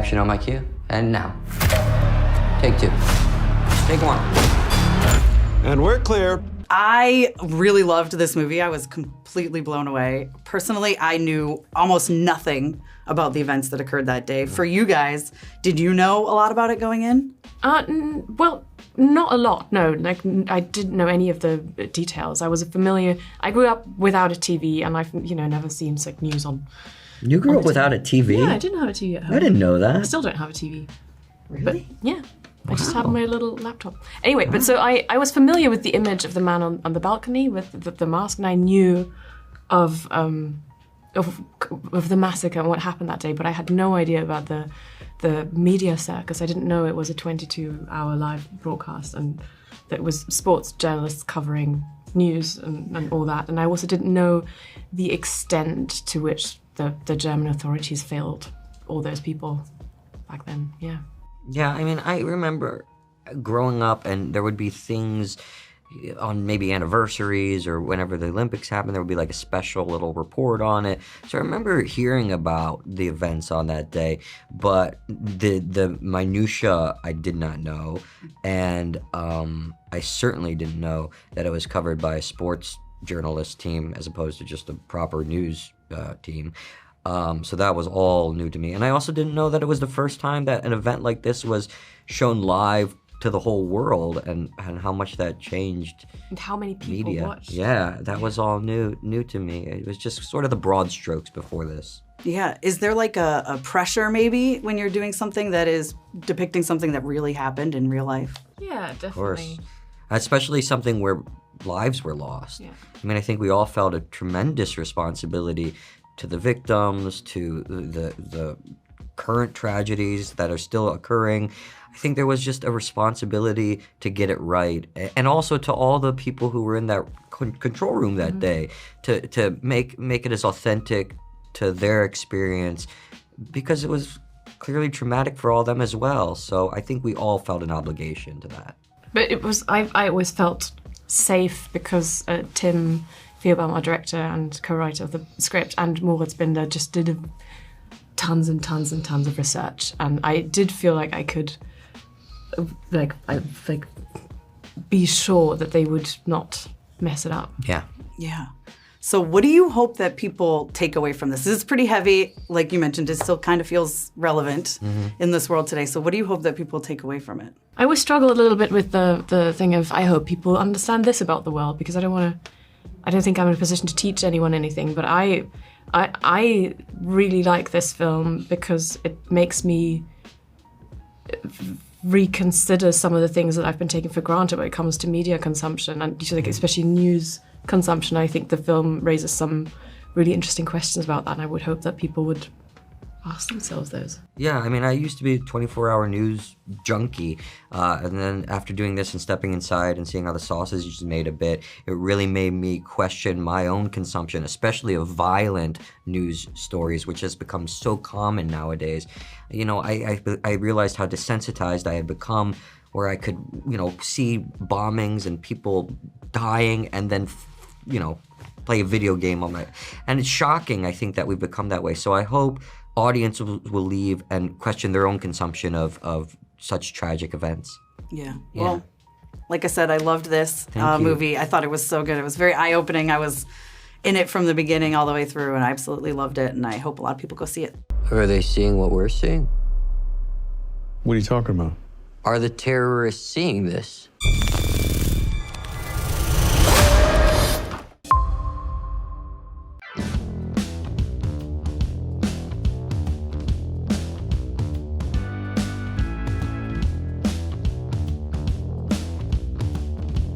Action on my cue, and now. Take two. Take one. And we're clear. I really loved this movie. I was completely blown away. Personally, I knew almost nothing about the events that occurred that day. For you guys, did you know a lot about it going in? Well, not a lot, no. Like, I didn't know any of the details. I was familiar. I grew up without a TV, and I've, never seen like news on. You grew up without a TV? Yeah, I didn't have a TV at home. I didn't know that. I still don't have a TV. Really? But, yeah. I just have my little laptop. Anyway, but so I was familiar with the image of the man on the balcony with the mask, and I knew of the massacre and what happened that day, but I had no idea about the media circus. I didn't know it was a 22-hour live broadcast and that it was sports journalists covering news and all that. And I also didn't know the extent to which the German authorities failed all those people back then, yeah. Yeah, I mean, I remember growing up and there would be things on maybe anniversaries or whenever the Olympics happened, there would be like a special little report on it. So I remember hearing about the events on that day, but the minutia I did not know. And I certainly didn't know that it was covered by a sports journalist team as opposed to just a proper news team. So that was all new to me. And I also didn't know that it was the first time that an event like this was shown live to the whole world and how much that changed and how many people media. Watched. Yeah, that was all new to me. It was just sort of the broad strokes before this. Yeah. Is there like a pressure maybe when you're doing something that is depicting something that really happened in real life? Yeah, definitely. Of course. Especially something where lives were lost. Yeah. I mean, I think we all felt a tremendous responsibility to the victims, to the current tragedies that are still occurring. I think there was just a responsibility to get it right, and also to all the people who were in that control room that day to make it as authentic to their experience, because it was clearly traumatic for all of them as well. So I think we all felt an obligation to that. But it was I always felt safe because Tim Vierbaum, our director and co-writer of the script, and Moritz Binder just did tons and tons and tons of research, and I did feel like I could, be sure that they would not mess it up. Yeah. Yeah. So what do you hope that people take away from this? This is pretty heavy, like you mentioned. It still kind of feels relevant in this world today. So what do you hope that people take away from it? I always struggle a little bit with the thing of I hope people understand this about the world, because I don't think I'm in a position to teach anyone anything, but I really like this film because it makes me reconsider some of the things that I've been taking for granted when it comes to media consumption, and especially news consumption. I think the film raises some really interesting questions about that, and I would hope that people would ask themselves those. Yeah, I mean, I used to be a 24-hour news junkie, and then after doing this and stepping inside and seeing how the sausage is made a bit, it really made me question my own consumption, especially of violent news stories, which has become so common nowadays. I realized how desensitized I had become, where I could, see bombings and people dying and then, play a video game on that. And it's shocking, I think, that we've become that way. So I hope audience will leave and question their own consumption of such tragic events. Yeah. Well, like I said, I loved this Thank you. movie. I thought it was so good. It was very eye-opening. I was in it from the beginning all the way through, and I absolutely loved it, and I hope a lot of people go see it. Are they seeing what we're seeing? What are you talking about? Are the terrorists seeing this?